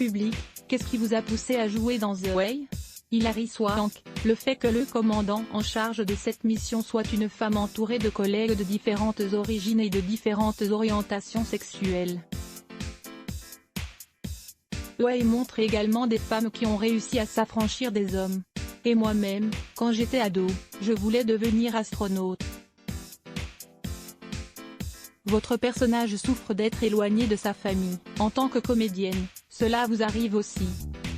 public, qu'est-ce qui vous a poussé à jouer dans The Way? Hilary Swank, le fait que le commandant en charge de cette mission soit une femme entourée de collègues de différentes origines et de différentes orientations sexuelles. The Way montre également des femmes qui ont réussi à s'affranchir des hommes. Et moi-même, quand j'étais ado, je voulais devenir astronaute. Votre personnage souffre d'être éloigné de sa famille. En tant que comédienne, cela vous arrive aussi.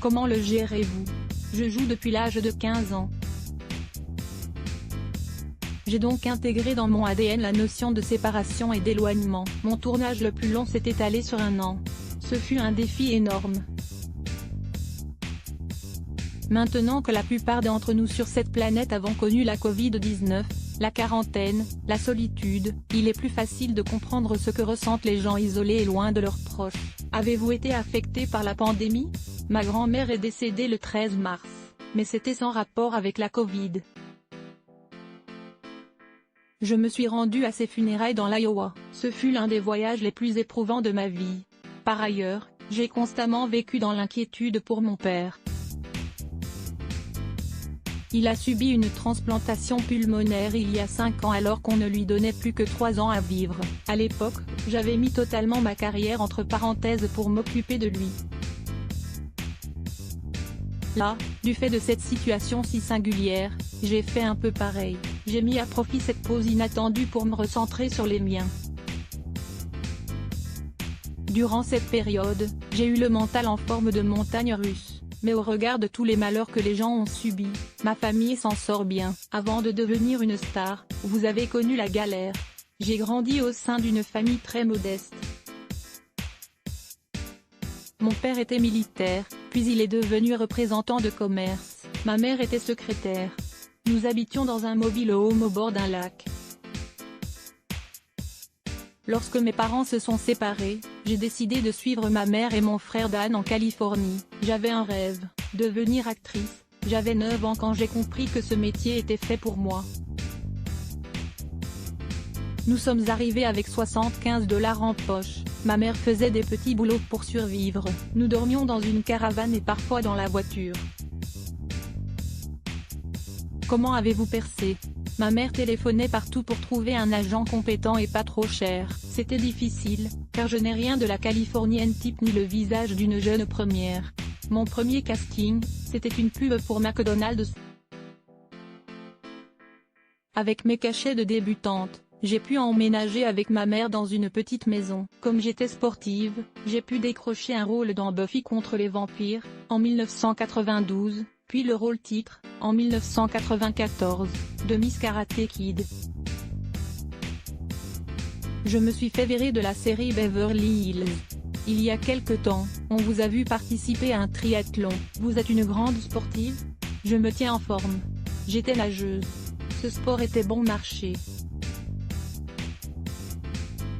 Comment le gérez-vous? Je joue depuis l'âge de 15 ans. J'ai donc intégré dans mon ADN la notion de séparation et d'éloignement. Mon tournage le plus long s'est étalé sur 1 an. Ce fut un défi énorme. Maintenant que la plupart d'entre nous sur cette planète avons connu la Covid-19, la quarantaine, la solitude, il est plus facile de comprendre ce que ressentent les gens isolés et loin de leurs proches. Avez-vous été affecté par la pandémie? Ma grand-mère est décédée le 13 mars, mais c'était sans rapport avec la Covid. Je me suis rendu à ses funérailles dans l'Iowa. Ce fut l'un des voyages les plus éprouvants de ma vie. Par ailleurs, j'ai constamment vécu dans l'inquiétude pour mon père. Il a subi une transplantation pulmonaire il y a 5 ans alors qu'on ne lui donnait plus que 3 ans à vivre. À l'époque, j'avais mis totalement ma carrière entre parenthèses pour m'occuper de lui. Là, du fait de cette situation si singulière, j'ai fait un peu pareil. J'ai mis à profit cette pause inattendue pour me recentrer sur les miens. Durant cette période, j'ai eu le mental en forme de montagne russe. Mais au regard de tous les malheurs que les gens ont subis, ma famille s'en sort bien. Avant de devenir une star, vous avez connu la galère. J'ai grandi au sein d'une famille très modeste. Mon père était militaire, puis il est devenu représentant de commerce. Ma mère était secrétaire. Nous habitions dans un mobile home au bord d'un lac. Lorsque mes parents se sont séparés, j'ai décidé de suivre ma mère et mon frère Dan en Californie. J'avais un rêve, devenir actrice. J'avais 9 ans quand j'ai compris que ce métier était fait pour moi. Nous sommes arrivés avec 75 $ en poche. Ma mère faisait des petits boulots pour survivre. Nous dormions dans une caravane et parfois dans la voiture. Comment avez-vous percé? Ma mère téléphonait partout pour trouver un agent compétent et pas trop cher. C'était difficile, car je n'ai rien de la californienne type ni le visage d'une jeune première. Mon premier casting, c'était une pub pour McDonald's. Avec mes cachets de débutante, j'ai pu emménager avec ma mère dans une petite maison. Comme j'étais sportive, j'ai pu décrocher un rôle dans Buffy contre les vampires, en 1992, puis le rôle titre, en 1994, de Miss Karate Kid. Je me suis fait virer de la série Beverly Hills. Il y a quelque temps, on vous a vu participer à un triathlon. Vous êtes une grande sportive? Je me tiens en forme. J'étais nageuse. Ce sport était bon marché.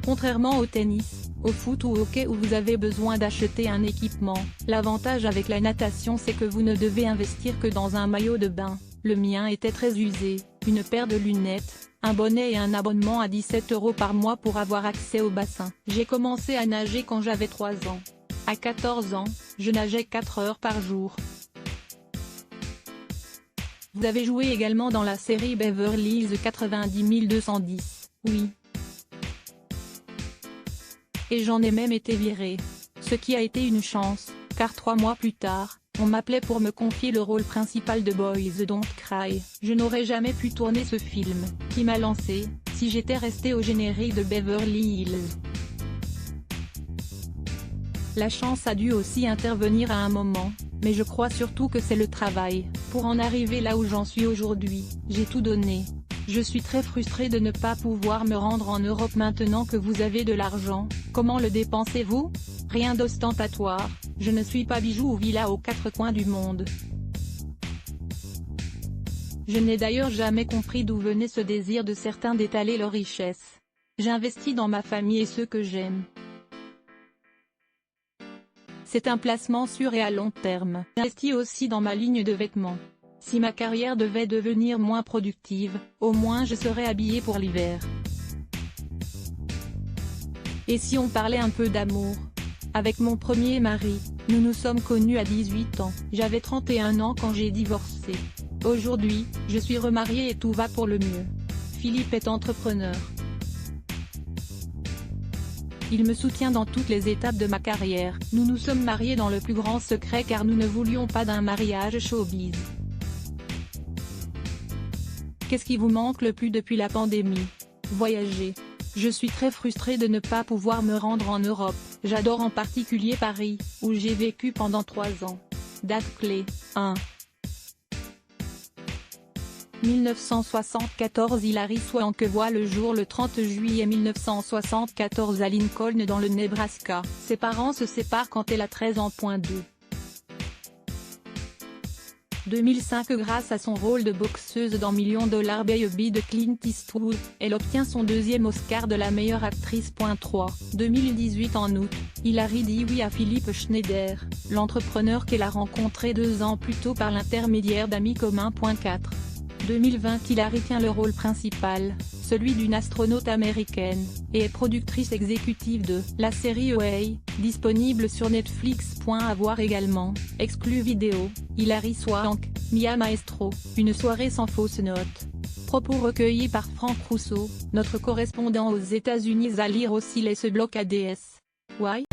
Contrairement au tennis, au foot ou au hockey où vous avez besoin d'acheter un équipement, l'avantage avec la natation c'est que vous ne devez investir que dans un maillot de bain. Le mien était très usé, une paire de lunettes, un bonnet et un abonnement à 17 € par mois pour avoir accès au bassin. J'ai commencé à nager quand j'avais 3 ans. À 14 ans, je nageais 4 heures par jour. Vous avez joué également dans la série Beverly Hills 90210, oui. Et j'en ai même été virée. Ce qui a été une chance, car 3 mois plus tard, on m'appelait pour me confier le rôle principal de Boys Don't Cry. Je n'aurais jamais pu tourner ce film, qui m'a lancé, si j'étais restée au générique de Beverly Hills. La chance a dû aussi intervenir à un moment, mais je crois surtout que c'est le travail. Pour en arriver là où j'en suis aujourd'hui, j'ai tout donné. Je suis très frustrée de ne pas pouvoir me rendre en Europe maintenant que vous avez de l'argent. Comment le dépensez-vous? Rien d'ostentatoire, je ne suis pas bijoux ou villa aux 4 coins du monde. Je n'ai d'ailleurs jamais compris d'où venait ce désir de certains d'étaler leur richesse. J'investis dans ma famille et ceux que j'aime. C'est un placement sûr et à long terme. J'investis aussi dans ma ligne de vêtements. Si ma carrière devait devenir moins productive, au moins je serais habillée pour l'hiver. Et si on parlait un peu d'amour? Avec mon premier mari, nous nous sommes connus à 18 ans. J'avais 31 ans quand j'ai divorcé. Aujourd'hui, je suis remariée et tout va pour le mieux. Philippe est entrepreneur. Il me soutient dans toutes les étapes de ma carrière. Nous nous sommes mariés dans le plus grand secret car nous ne voulions pas d'un mariage showbiz. Qu'est-ce qui vous manque le plus depuis la pandémie? Voyager. Je suis très frustrée de ne pas pouvoir me rendre en Europe. J'adore en particulier Paris, où j'ai vécu pendant 3 ans. Date clé, 1. 1974 Hilary Swank voit le jour le 30 juillet 1974 à Lincoln dans le Nebraska. Ses parents se séparent quand elle a 13 ans. 2. 2005 Grâce à son rôle de boxeuse dans $1 million Baby de Clint Eastwood, elle obtient son 2e Oscar de la meilleure actrice. 3. 2018 En août, Hilary dit oui à Philippe Schneider, l'entrepreneur qu'elle a rencontré 2 ans plus tôt par l'intermédiaire d'amis communs. 4. 2020 Hilary tient le rôle principal, celui d'une astronaute américaine, et est productrice exécutive de la série Away, disponible sur Netflix. À voir également, exclu vidéo, Hilary Swank, Mia Maestro, une soirée sans fausse note. Propos recueillis par Franck Rousseau, notre correspondant aux États-Unis. À lire aussi les ce bloc ADS. Why?